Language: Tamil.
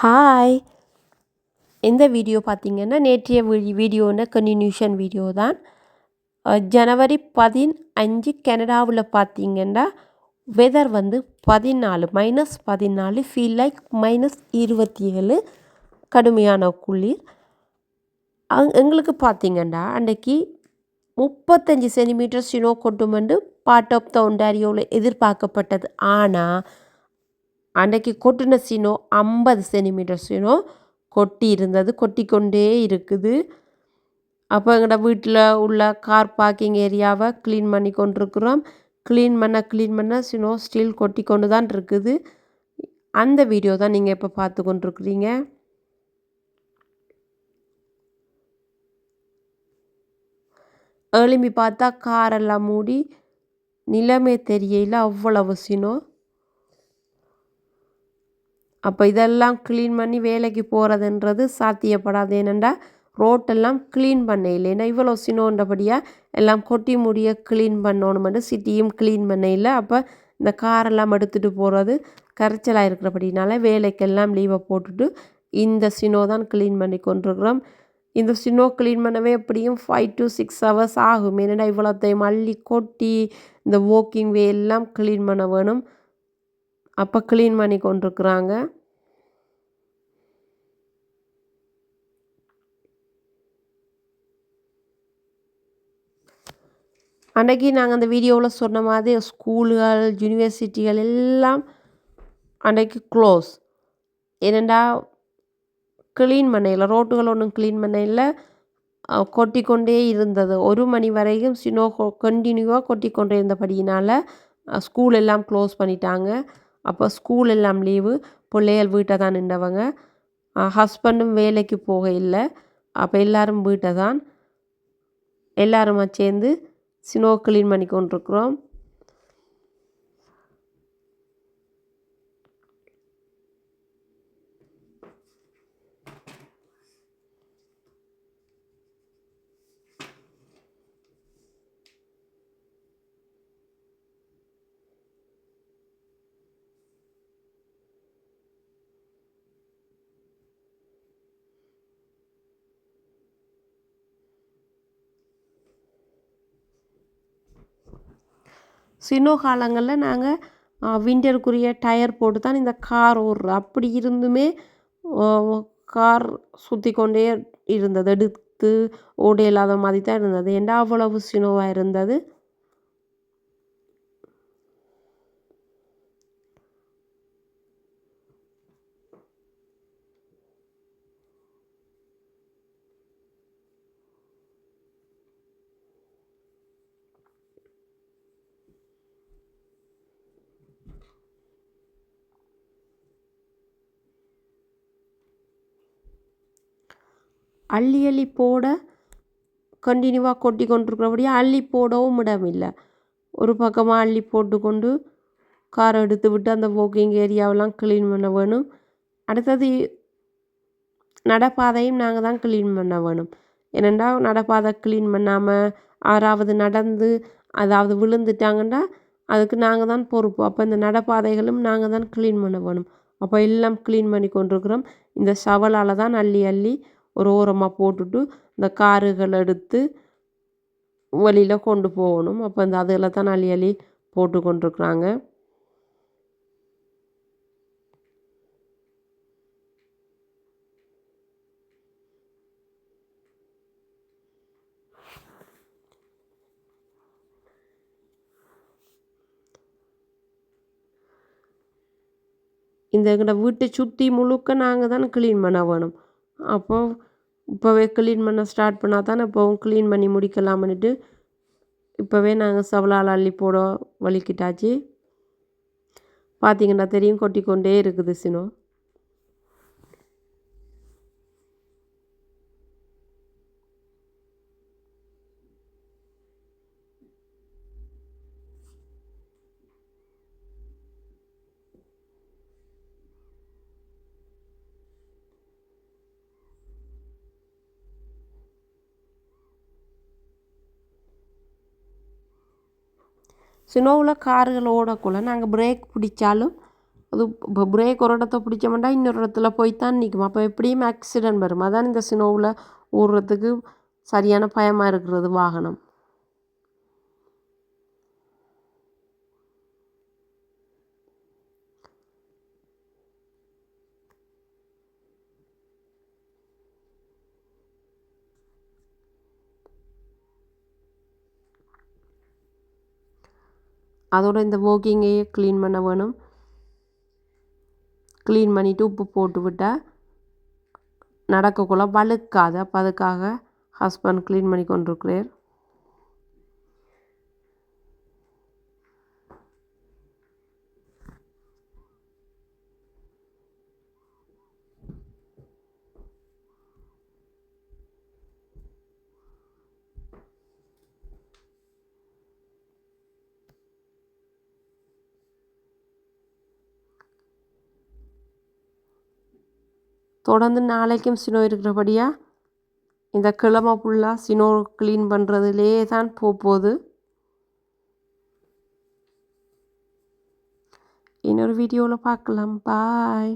ஹாய்! இந்த வீடியோ பார்த்தீங்கன்னா, நேற்றைய வீடியோன கன்டினியூஷன் வீடியோ தான். ஜனவரி 15 கனடாவில் பார்த்தீங்கன்னா, வெதர் வந்து 14 -14 ஃபீல் லைக் -27 கடுமையான குளிர். எங்களுக்கு பார்த்தீங்கன்னா, அன்றைக்கி 35 சென்டிமீட்டர் ஸ்னோ கொட்டுமென்று பார்ட் ஆஃப் த ஒன்டாரியோவில் எதிர்பார்க்கப்பட்டது. ஆனால் அன்றைக்கி கொட்டின ஸ்னோ 50 சென்டிமீட்டர் ஸ்னோ கொட்டி இருந்தது, கொட்டிக்கொண்டே இருக்குது. அப்போ எங்களோட வீட்டில் உள்ள கார் பார்க்கிங் ஏரியாவை க்ளீன் பண்ணி கொண்டிருக்கிறோம். க்ளீன் பண்ண ஸ்னோ ஸ்டில் கொட்டி கொண்டு தான் இருக்குது. அந்த வீடியோ தான் நீங்கள் இப்போ பார்த்து கொண்டிருக்கிறீங்க. எழும்பி பார்த்தா காரெல்லாம் மூடி நிலைமை தெரியல, அவ்வளவு ஸ்னோ. அப்போ இதெல்லாம் க்ளீன் பண்ணி வேலைக்கு போகிறதுன்றது சாத்தியப்படாது. ஏனெண்டா ரோட்டெல்லாம் க்ளீன் பண்ண இல்லை. ஏன்னா இவ்வளோ ஸ்னோன்றபடியாக எல்லாம் கொட்டி முடிய க்ளீன் பண்ணணுமென்று சிட்டியும் க்ளீன் பண்ண இல்லை. அப்போ இந்த காரெல்லாம் எடுத்துகிட்டு போகிறது கரைச்சலாக இருக்கிறபடினால வேலைக்கெல்லாம் லீவை போட்டுட்டு இந்த ஸ்னோ தான் க்ளீன் பண்ணி கொண்டிருக்கிறோம். இந்த ஸ்னோ க்ளீன் பண்ணவே எப்படியும் 5 to 6 hours ஆகும். ஏன்னா இவ்வளோத்தையும் அள்ளி கொட்டி இந்த வாக்கிங் வே எல்லாம் க்ளீன் பண்ண வேணும். அப்போ க்ளீன் பண்ணி கொண்டிருக்குறாங்க. அன்றைக்கி நாங்கள் அந்த வீடியோவில் சொன்ன மாதிரி ஸ்கூல்கள், யூனிவர்சிட்டிகள் எல்லாம் அன்றைக்கி க்ளோஸ். ஏனெண்டா க்ளீன் பண்ண இல்லை, ரோட்டுகள் ஒன்றும் க்ளீன் பண்ண இல்லை, கொட்டி கொண்டே இருந்தது. 1 மணி வரைக்கும் ஸ்னோ கண்டினியூவாக கொட்டி கொண்டே இருந்தபடியினால் ஸ்கூல் எல்லாம் க்ளோஸ் பண்ணிட்டாங்க. அப்போ ஸ்கூல் எல்லாம் லீவு, பிள்ளைகள் வீட்டை தான் நின்றவங்க. ஹஸ்பண்டும் வேலைக்கு போக இல்லை. அப்போ எல்லோரும் வீட்டை தான் எல்லாருமா சேர்ந்து ஸ்னோ க்ளீன் பண்ணி கொண்டிருக்கிறோம். ஸ்னோ காலங்களில் நாங்கள் விண்டருக்குரிய டயர் போட்டு தான் இந்த கார் ஓடுறோம். அப்படி இருந்துமே கார் சுற்றி கொண்டே இருந்தது, எடுத்து ஓட இல்லாத மாதிரி தான் இருந்தது. ஏன்டா அவ்வளவு ஸ்னோவாக இருந்தது. அள்ளி அள்ளி போட கண்டினியூவாக கொட்டி கொண்டிருக்கிறபடியே அள்ளி போடவும் இடமில்லை. ஒரு பக்கமாக அள்ளி போட்டுக்கொண்டு காரை எடுத்து விட்டு அந்த வாக்கிங் ஏரியாவெல்லாம் க்ளீன் பண்ண வேணும். அடுத்தது நடைபாதையும் நாங்கள் தான் க்ளீன் பண்ண வேணும். ஏனெண்டா நடைபாதை க்ளீன் பண்ணாமல் யாராவது நடந்து அதாவது விழுந்துட்டாங்கன்னா அதுக்கு நாங்கள் தான் பொறுப்பு. அப்போ இந்த நடைபாதைகளும் நாங்கள் தான் க்ளீன் பண்ண வேணும். அப்போ எல்லாம் க்ளீன் பண்ணி கொண்டிருக்கிறோம். இந்த ஷவலால் தான் அள்ளி அள்ளி ஒரு ஓரமாக போட்டுட்டு இந்த காருகள் எடுத்து வழியில் கொண்டு போகணும். அப்போ இந்த அதில் தான் அள்ளி அள்ளி போட்டு கொண்டிருக்குறாங்க. இந்த எங்களோட வீட்டை சுற்றி முழுக்க நாங்கள் தான் க்ளீன் பண்ண வேணும். அப்போ இப்போவே க்ளீன் பண்ண ஸ்டார்ட் பண்ணால் தானே இப்போவும் க்ளீன் பண்ணி முடிக்கலாம்னுட்டு இப்போவே நாங்கள் சவலால் அள்ளி போட வலிக்கிட்டாச்சு. பார்த்தீங்கன்னா தெரியும், கொட்டிக்கொண்டே இருக்குது ஸ்னோ. ஸ்னோவில் கார்கள் ஓடக்குள்ள நாங்கள் பிரேக் பிடிச்சாலும் அது இப்போ பிரேக் ஒரு இடத்த பிடிச்சோம்னா இன்னொரு இடத்துல போய் தான் நிற்கும். அப்போ எப்படியும் ஆக்சிடென்ட் வரும். அதான் இந்த ஸ்னோவில் ஓடுறதுக்கு சரியான பயமாக இருக்கிறது வாகனம். அதோட இந்த வாக்கிங்கையே க்ளீன் பண்ண வேணும். க்ளீன் பண்ணிவிட்டு உப்பு போட்டு விட்டால் நடக்கக்குள்ள வழுக்காது. அப்போ அதுக்காக ஹஸ்பண்ட் க்ளீன் பண்ணி கொண்டிருக்கிறார். தொடர்ந்து நாளைக்கும் சினோ இருக்கிறபடியாக இந்த கிழமை ஃபுல்லாக சினோ க்ளீன் பண்ணுறதுலே தான் போகுது. இன்னொரு வீடியோவில் பார்க்கலாம். பாய்.